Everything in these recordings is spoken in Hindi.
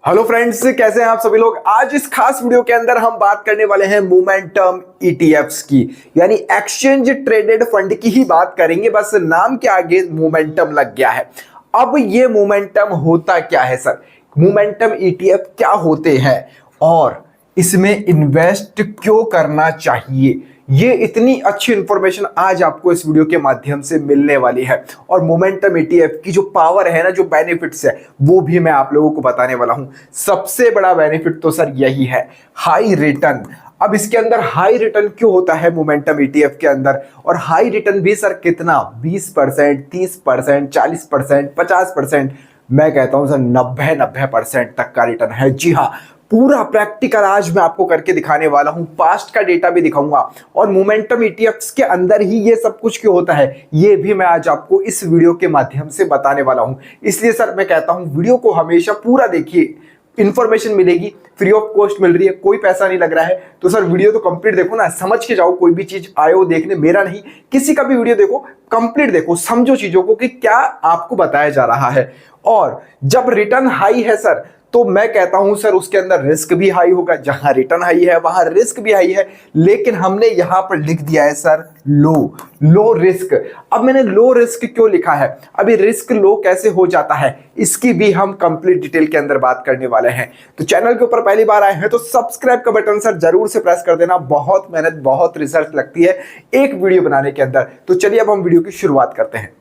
हेलो फ्रेंड्स, कैसे हैं आप सभी लोग। आज इस खास वीडियो के अंदर हम बात करने वाले हैं मोमेंटम ईटीएफ्स की, यानी एक्सचेंज ट्रेडेड फंड की ही बात करेंगे। बस नाम के आगे मोमेंटम लग गया है। अब ये मोमेंटम होता क्या है सर? मोमेंटम ईटीएफ क्या होते हैं और इसमें इन्वेस्ट क्यों करना चाहिए, ये इतनी अच्छी इंफॉर्मेशन आज आपको इस वीडियो के माध्यम से मिलने वाली है। और मोमेंटम ईटीएफ की जो पावर है ना, जो बेनिफिट्स है, वो भी मैं आप लोगों को बताने वाला हूं। सबसे बड़ा बेनिफिट तो सर यही है, हाई रिटर्न। अब इसके अंदर हाई रिटर्न क्यों होता है मोमेंटम ईटीएफ के अंदर? और हाई रिटर्न भी सर कितना? 20%, 30%, 40%, 50%, मैं कहता हूं सर 90% तक का रिटर्न है। जी हाँ, पूरा प्रैक्टिकल आज मैं आपको करके दिखाने वाला हूं, पास्ट का डेटा भी दिखाऊंगा। और मोमेंटम ईटीएफ्स के अंदर ही ये सब कुछ क्यों होता है, ये भी मैं आज आपको इस वीडियो के माध्यम से बताने वाला हूं। इसलिए सर मैं कहता हूं वीडियो को हमेशा पूरा देखिए, इंफॉर्मेशन मिलेगी, फ्री ऑफ कॉस्ट मिल रही है, कोई पैसा नहीं लग रहा है। तो सर वीडियो तो कंप्लीट देखो ना, समझ के जाओ। कोई भी चीज आए हो देखने, मेरा नहीं किसी का भी वीडियो देखो, कंप्लीट देखो, समझो चीजों को कि क्या आपको बताया जा रहा है। और जब रिटर्न हाई है सर, तो मैं कहता हूं सर उसके अंदर रिस्क भी हाई होगा। जहां रिटर्न हाई है वहां रिस्क भी हाई है, लेकिन हमने यहां पर लिख दिया है सर लो रिस्क। अब मैंने लो रिस्क क्यों लिखा है, अभी रिस्क लो कैसे हो जाता है, इसकी भी हम कंप्लीट डिटेल के अंदर बात करने वाले हैं। तो चैनल के ऊपर पहली बार आए हैं तो सब्सक्राइब का बटन सर जरूर से प्रेस कर देना। बहुत मेहनत, बहुत रिसर्च लगती है एक वीडियो बनाने के अंदर। तो चलिए अब हम वीडियो की शुरुआत करते हैं।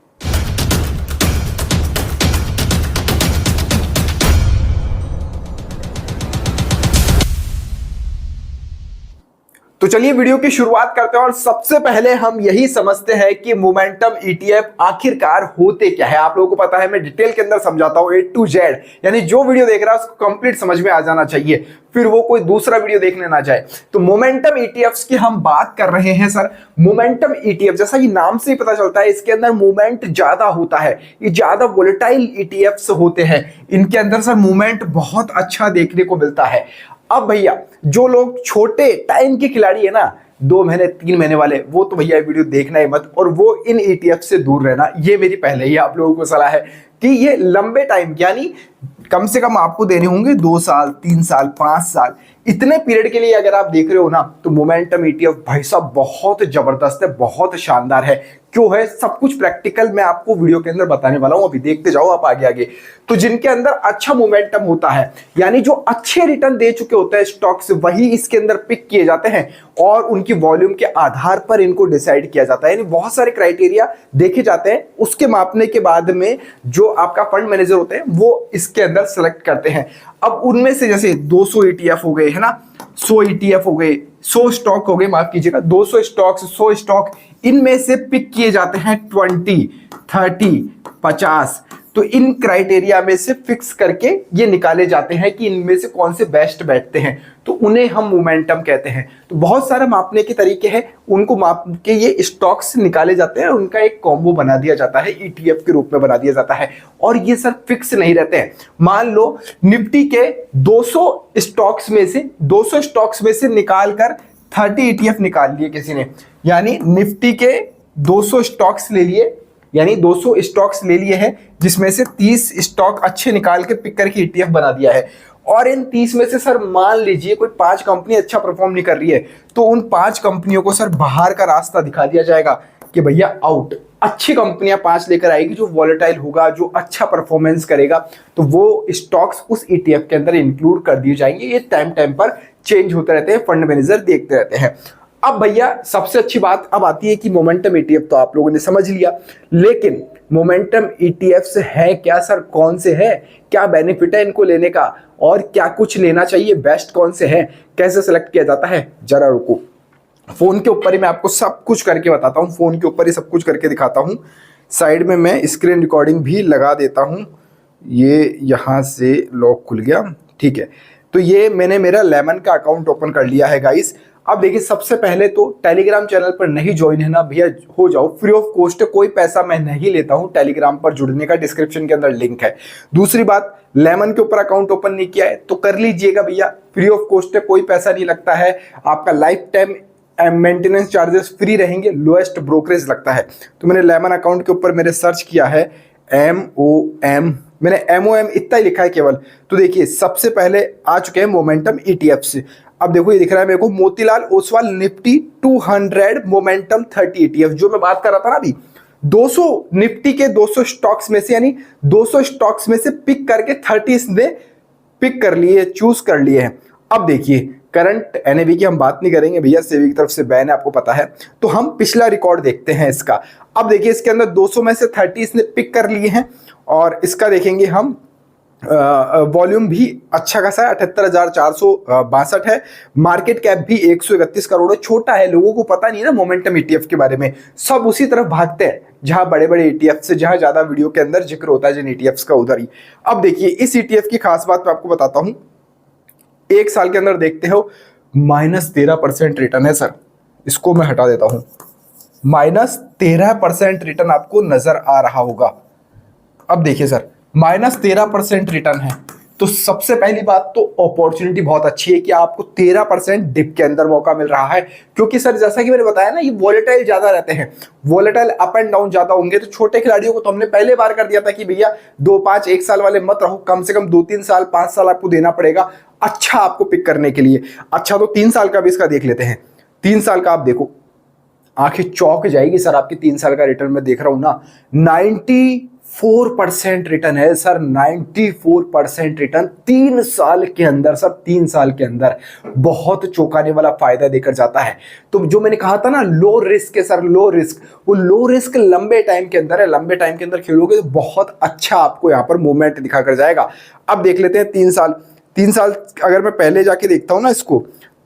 तो चलिए वीडियो की शुरुआत करते हैं। और सबसे पहले हम यही समझते हैं कि मोमेंटम ईटीएफ आखिरकार होते क्या है। आप लोगों को पता है, मैं डिटेल के अंदर समझाता हूं A to Z, यानी जो वीडियो देख रहा है उसको कंप्लीट समझ में आ जाना चाहिए, फिर वो कोई दूसरा वीडियो देखने ना जाए। तो मोमेंटम ईटीएफ्स की हम बात कर रहे हैं सर। मोमेंटम ईटीएफ, जैसा कि नाम से ही पता चलता है, इसके अंदर मूवमेंट ज्यादा होता है, ये ज्यादा वोलेटाइल ईटीएफ्स होते हैं। इनके अंदर सर मूवमेंट बहुत अच्छा देखने को मिलता है। अब भैया जो लोग छोटे टाइम के खिलाड़ी है ना, 2 महीने 3 महीने वाले, वो तो भैया वीडियो देखना ही मत, और वो इन ईटीएफ से दूर रहना। ये मेरी पहले ही आप लोगों को सलाह है कि ये लंबे टाइम, यानी कम से कम आपको देने होंगे 2 साल, 3 साल, 5 साल, इतने पीरियड के लिए अगर आप देख रहे हो ना, तो मोमेंटम ईटीएफ भाई साहब बहुत जबरदस्त है, बहुत शानदार है। क्यों है, सब कुछ प्रैक्टिकल मैं आपको वीडियो के अंदर बताने वाला हूं, अभी देखते जाओ आप आगे आगे। तो जिनके अंदर अच्छा मोमेंटम होता है, यानी जो अच्छे रिटर्न दे चुके होते हैं स्टॉक्स, वही इसके अंदर पिक किए जाते हैं और उनकी वॉल्यूम के आधार पर इनको डिसाइड किया जाता है। यानी बहुत सारे क्राइटेरिया देखे जाते हैं, उसके मापने के बाद में जो आपका फंड मैनेजर होते हैं वो इसके अंदर सेलेक्ट करते हैं। अब उनमें से जैसे 200 ईटीएफ हो गए है ना, 100 ईटीएफ हो गए, 100 स्टॉक हो गए, माफ कीजिएगा 200 स्टॉक्स, 100 स्टॉक, इनमें से पिक किए जाते हैं 20, 30, 50। तो इन क्राइटेरिया में से फिक्स करके ये निकाले जाते हैं कि इनमें से कौन से बेस्ट बैठते हैं, तो उन्हें हम मोमेंटम कहते हैं। तो बहुत सारे मापने के तरीके हैं, उनको माप के ये स्टॉक्स निकाले जाते हैं, उनका एक कॉम्बो बना दिया जाता है, ईटीएफ के रूप में बना दिया जाता है। और ये सर फिक्स नहीं रहते हैं। मान लो निफ्टी के 200 स्टॉक्स में से निकालकर 30 ईटीएफ निकाल लिए किसी ने, यानी निफ्टी के 200 स्टॉक्स ले लिए, यानी 200 स्टॉक्स ले लिए हैं, जिसमें से 30 स्टॉक अच्छे निकाल के पिक करके ईटीएफ बना दिया है। और इन 30 में से सर मान लीजिए कोई 5 कंपनी अच्छा परफॉर्म नहीं कर रही है, तो उन 5 कंपनियों को सर बाहर का रास्ता दिखा दिया जाएगा कि भैया आउट। अच्छी कंपनियां 5 लेकर आएगी, जो वॉलेटाइल होगा, जो अच्छा परफॉर्मेंस करेगा, तो वो स्टॉक्स उस ईटीएफ के अंदर इंक्लूड कर दिए जाएंगे। ये टाइम पर चेंज होते रहते हैं, फंड मैनेजर देखते रहते हैं। अब भैया सबसे अच्छी बात अब आती है कि मोमेंटम ईटीएफ तो आप लोगों ने समझ लिया, लेकिन मोमेंटम ईटीएफ्स है क्या सर, कौन से हैं, क्या बेनिफिट है इनको लेने का, और क्या कुछ लेना चाहिए, बेस्ट कौन से हैं, कैसे सेलेक्ट किया जाता है, जरा रुको। फोन के ऊपर ही मैं आपको सब कुछ करके बताता हूं, फोन के ऊपर ही सब कुछ करके दिखाता हूं। साइड में मैं स्क्रीन रिकॉर्डिंग भी लगा देता हूं। ये यहां से लॉक खुल गया, ठीक है। तो ये मैंने मेरा लेमन का अकाउंट ओपन कर लिया है गाइस। अब देखिए, सबसे पहले तो टेलीग्राम चैनल पर नहीं ज्वाइन है ना भैया, हो जाओ, फ्री ऑफ कॉस्ट है, कोई पैसा मैं नहीं लेता हूं। टेलीग्राम पर जुड़ने का डिस्क्रिप्शन के अंदर लिंक है। दूसरी बात, लेमन के ऊपर अकाउंट ओपन नहीं किया है तो कर लीजिएगा भैया, फ्री ऑफ कॉस्ट है, कोई पैसा नहीं लगता है, आपका life time maintenance charges free रहेंगे, लोएस्ट ब्रोकरेज लगता है। तो मैंने लेमन अकाउंट के ऊपर मेरे सर्च किया है MOM, मैंने MOM इतना ही लिखा है केवल। तो देखिए सबसे पहले आ चुके हैं मोमेंटम ETF से। अब देखो ये दिख रहा है मेरे को Motilal Oswal Nifty 200 momentum 30 ETF, जो मैं बात कर रहा था ना अभी। 200 निफ्टी के 200 स्टॉक्स में से, यानी 200 स्टॉक्स में से पिक करके 30 ने पिक कर लिए, चूज कर लिए हैं। अब देखिए करंट NAV की हम बात नहीं करेंगे भैया, सेबी की तरफ से बैन है, आपको पता है। तो हम पिछला रिकॉर्ड देखते हैं इसका। अब देखिए इसके अंदर 200 में से 30 ने पिक कर लिए हैं, और इसका देखेंगे हम वॉल्यूम भी अच्छा खासा है, 78,462 है। मार्केट कैप भी 131 करोड़ है, छोटा है, लोगों को पता नहीं है ना मोमेंटम ETF के बारे में, सब उसी तरफ भागते हैं जहां बड़े बड़े ETF से, जहां ज्यादा वीडियो के अंदर जिक्र होता है जिन ETFs का, उधर ही। अब देखिए इस ETF की खास बात मैं आपको बताता हूं। एक साल के अंदर देखते हो -13% रिटर्न है सर, इसको मैं हटा देता हूं। -13% रिटर्न आपको नजर आ रहा होगा। अब देखिए सर -13% रिटर्न है, तो सबसे पहली बात तो अपॉर्चुनिटी बहुत अच्छी है कि आपको 13% डिप के अंदर मौका मिल रहा है। क्योंकि सर जैसा कि मैंने बताया ना, ये वॉलेटाइल ज्यादा रहते हैं, वॉलेटाइल अप एंड डाउन ज्यादा होंगे। तो छोटे खिलाड़ियों को तो हमने पहले बार कर दिया था कि भैया 2, 5, 1 साल वाले मत रहो, कम से कम 2, 3 साल, 5 साल आपको देना पड़ेगा अच्छा आपको पिक करने के लिए। अच्छा तो 3 साल का भी इसका देख लेते हैं। 3 साल का आप देखो, आंखें चौंक जाएगी सर आपकी। 3 साल का रिटर्न मैं देख रहा हूं ना, 94% रिटर्न है सर, 94% रिटर्न 3 साल के अंदर सर, 3 साल के अंदर बहुत चौंकाने वाला फायदा देकर जाता है। तो जो मैंने कहा था ना लो रिस्क है सर, लो रिस्क, वो लो रिस्क लंबे टाइम के अंदर है। लंबे टाइम के अंदर खेलोगे तो बहुत अच्छा आपको यहाँ पर मूवमेंट दिखा कर जाएगा। अब देख लेते हैं 3 साल। 3 साल अगर मैं पहले जाके देखता हूँ ना इसको,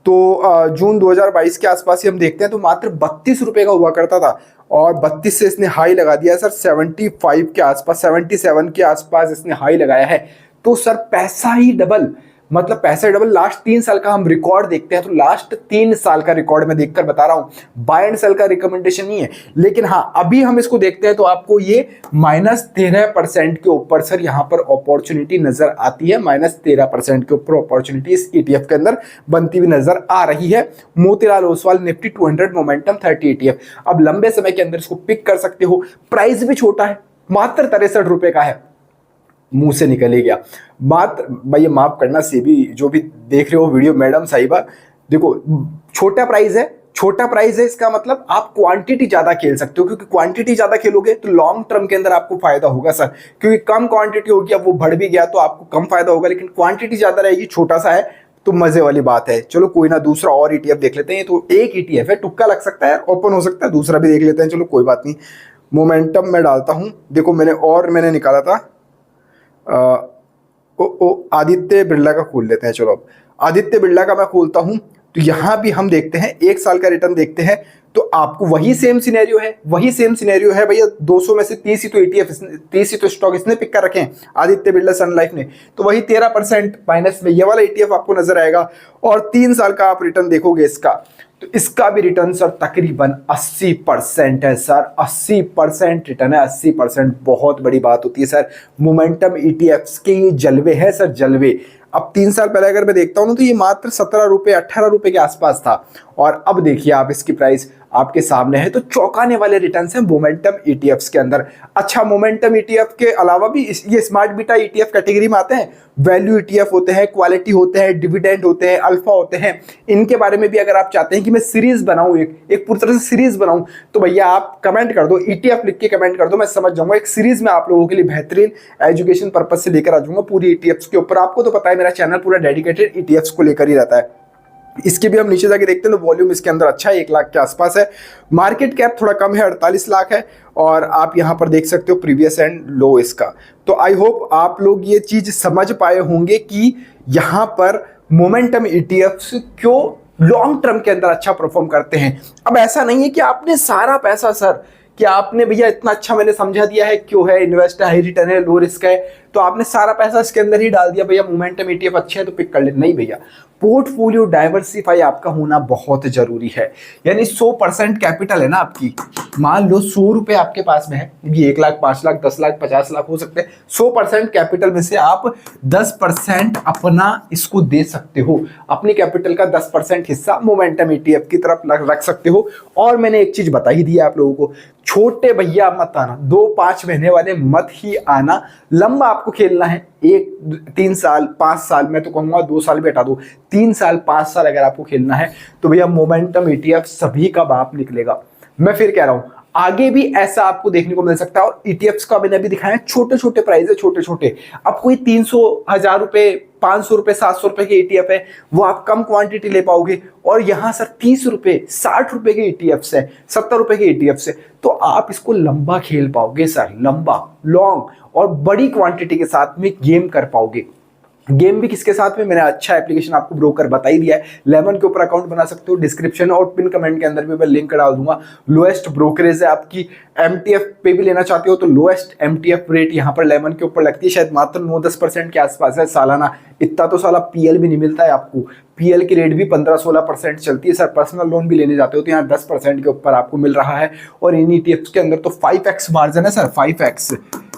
तो जून 2022 के आसपास ही हम देखते हैं तो मात्र 32 रुपए का हुआ करता था, और 32 से इसने हाई लगा दिया सर 75 के आसपास, 77 के आसपास इसने हाई लगाया है। तो सर पैसा ही डबल, मतलब पैसा डबल। लास्ट 3 साल का हम रिकॉर्ड देखते हैं तो लास्ट 3 साल का रिकॉर्ड मैं देखकर बता रहा हूं, बाय एंड सेल का रिकमेंडेशन नहीं है। लेकिन हाँ अभी हम इसको देखते हैं तो आपको ये -13% के ऊपर सर यहाँ पर अपॉर्चुनिटी नजर आती है। -13% के ऊपर अपॉर्चुनिटी इस ETF के अंदर बनती हुई नजर आ रही है। Motilal Oswal Nifty 200 momentum 30 ETF। अब लंबे समय के अंदर इसको पिक कर सकते हो। प्राइस भी छोटा है, मात्र 63 रुपए का है। मुंह से निकल ही गया बात भाई, माफ करना सेबी जो भी देख रहे हो वीडियो, मैडम साहिबा, देखो छोटा प्राइस है, छोटा प्राइस है, इसका मतलब आप क्वांटिटी ज्यादा खेल सकते हो। क्योंकि क्वांटिटी ज्यादा खेलोगे तो लॉन्ग टर्म के अंदर आपको फायदा होगा सर। क्योंकि कम क्वांटिटी होगी, अब वो बढ़ भी गया तो आपको कम फायदा होगा, लेकिन क्वांटिटी ज्यादा रहेगी, छोटा सा है तो मजे वाली बात है। चलो कोई ना, दूसरा और ETF देख लेते हैं। तो एक ETF है, तुक्का लग सकता है, ओपन हो सकता है, दूसरा भी देख लेते हैं। चलो कोई बात नहीं, मोमेंटम में डालता हूं। देखो मैंने निकाला था आदित्य बिरला का खोल लेते हैं। चलो अब आदित्य बिरला का मैं खोलता हूं, तो यहां भी हम देखते हैं 1 साल का रिटर्न देखते हैं, तो आपको वही सेम सिनेरियो है, वही सेम सिनेरियो है भैया। 200 में से 30 ही तो ETF, 30 ही तो स्टॉक इसने पिक कर रखे हैं, आदित्य बिरला सन लाइफ ने। तो वही 13% माइनस में ये वाला ETF आपको नजर आएगा। और 3 साल का आप रिटर्न देखोगे इसका, तो इसका भी रिटर्न सर तकरीबन 80% है सर, 80% रिटर्न है। 80% बहुत बड़ी बात होती है सर। मोमेंटम ETFs के ये जलवे हैं सर, जलवे। अब 3 साल पहले अगर मैं देखता हूं ना, तो ये मात्र 17 रुपए 18 रुपए के आसपास था, और अब देखिए आप इसकी प्राइस आपके सामने है। तो चौंकाने वाले रिटर्न्स हैं मोमेंटम ETFs के अंदर। अच्छा, मोमेंटम ETF के अलावा भी ये स्मार्ट बीटा ETF कैटेगरी में आते हैं। वैल्यू ETF होते हैं, क्वालिटी होते हैं, डिविडेंड होते हैं, अल्फा होते हैं। इनके बारे में भी अगर आप चाहते हैं कि मैं सीरीज बनाऊं, एक पूरी तरह से सीरीज बनाऊं, तो भैया आप कमेंट कर दो, ETF लिख के कमेंट कर दो, मैं समझ जाऊंगा। एक सीरीज में आप लोगों के लिए बेहतरीन एजुकेशन पर्पज से लेकर आ जाऊंगा पूरी ETFs के ऊपर। आपको तो पता है मेरा चैनल पूरा डेडिकेटेड ETFs को लेकर ही रहता है। इसके भी हम नीचे जाके देखते हैं तो वॉल्यूम इसके अंदर अच्छा है, 1 लाख के आसपास है। मार्केट कैप थोड़ा कम है, 48 लाख है। और आप यहां पर देख सकते हो प्रीवियस एंड लो इसका। तो आई होप आप लोग ये चीज समझ पाए होंगे कि यहां पर मोमेंटम ETFs क्यों लॉन्ग टर्म के अंदर अच्छा परफॉर्म करते हैं। अब ऐसा नहीं है कि आपने सारा पैसा सर, कि आपने भैया इतना अच्छा मैंने समझा दिया है क्यों है, इन्वेस्ट हाई रिटर्न है, लो रिस्क है, तो आपने सारा पैसा इसके अंदर ही डाल दिया, भैया मोमेंटम ईटीएफ अच्छे है तो पिक कर ले। नहीं भैया, पोर्टफोलियो डाइवर्सिफाई आपका होना बहुत जरूरी है। यानी 100% कैपिटल है ना आपकी, मान लो 100 रुपए आपके पास में है, ये 1 लाख, 5 लाख, 10 लाख, 50 लाख हो सकते हैं। 100% कैपिटल में से आप 10% अपना इसको दे सकते हो, अपनी कैपिटल का 10% हिस्सा मोमेंटम ईटीएफ की तरफ रख सकते हो। और मैंने एक चीज बता ही दी है आप लोगों को, छोटे भैया मत आना, 2-5 महीने वाले मत ही आना, लंबा आपको खेलना है। 1-3 साल, 5 साल, मैं तो कहूंगा 2 साल भी हटा दो, 3 साल, 5 साल अगर आपको खेलना है तो भैया मोमेंटम ईटीएफ सभी का बाप निकलेगा। मैं फिर कह रहा हूं आगे भी ऐसा आपको देखने को मिल सकता है। और ईटीएफ्स का मैंने अभी दिखाया, छोटे छोटे प्राइस है, छोटे छोटे। अब कोई 300, 1000 रुपए, 500 रुपए, 700 रुपए के ईटीएफ है, वो आप कम क्वांटिटी ले पाओगे। और यहां सर 30 रुपए, 60 रुपए के ईटीएफ्स है, 70 रुपए के ईटीएफ्स है, तो आप इसको लंबा खेल पाओगे सर, लंबा, लॉन्ग, और बड़ी क्वांटिटी के साथ में गेम कर पाओगे। गेम भी किसके साथ में, मैंने अच्छा एप्लीकेशन आपको ब्रोकर बता ही दिया है। लेमन के ऊपर अकाउंट बना सकते हो, डिस्क्रिप्शन और पिन कमेंट के अंदर भी मैं लिंक डाल दूंगा। लोएस्ट ब्रोकरेज है आपकी, एमटीएफ पे भी लेना चाहते हो तो लोएस्ट एमटीएफ रेट यहाँ पर लेमन के ऊपर लगती है, शायद मात्र 9-10% के आसपास है सालाना। इतना तो साला पीएल भी नहीं मिलता है आपको, पीएल की रेट भी 15-16% चलती है सर। पर्सनल लोन भी लेने जाते हो तो यहाँ 10% के ऊपर आपको मिल रहा है। और इन ईटीएफ्स के अंदर तो 5x मार्जिन है सर, 5x।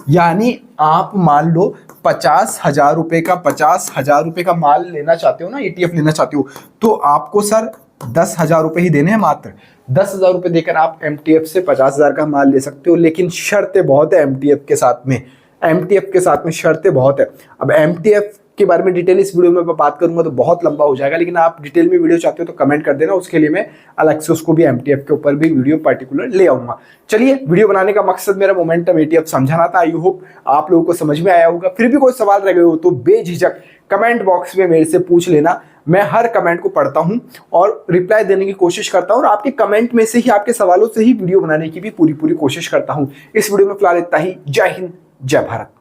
यानी आप मान लो 50,000 रुपए का, 50,000 रुपए का माल लेना चाहते हो ना, ईटीएफ लेना चाहते हो, तो आपको सर 10,000 रुपए ही देने हैं मात्र। 10,000 रुपए देकर आप एमटीएफ से 50,000 का माल ले सकते हो। लेकिन शर्तें बहुत है एमटीएफ के साथ में, एमटीएफ के साथ में शर्तें बहुत है। अब एमटीएफ के बारे में डिटेल इस वीडियो में मैं बात करूंगा तो बहुत लंबा हो जाएगा, लेकिन आप डिटेल में वीडियो चाहते हो तो कमेंट कर देना, उसके लिए मैं अलग से उसको भी एमटीएफ के ऊपर भी वीडियो पर्टिकुलर ले आऊंगा। चलिए, वीडियो बनाने का मकसद मेरा मोमेंटम ईटीएफ समझाना था। आई होप आप लोगों को समझ में आया होगा। फिर भी कोई सवाल रह गए हो तो बेझिझक कमेंट बॉक्स में मेरे से पूछ लेना। मैं हर कमेंट को पढ़ता हूं और रिप्लाई देने की कोशिश करता हूं, और आपके कमेंट में से ही, आपके सवालों से ही वीडियो बनाने की भी पूरी कोशिश करता हूं। इस वीडियो में फिलहाल इतना ही। जय हिंद, जय भारत।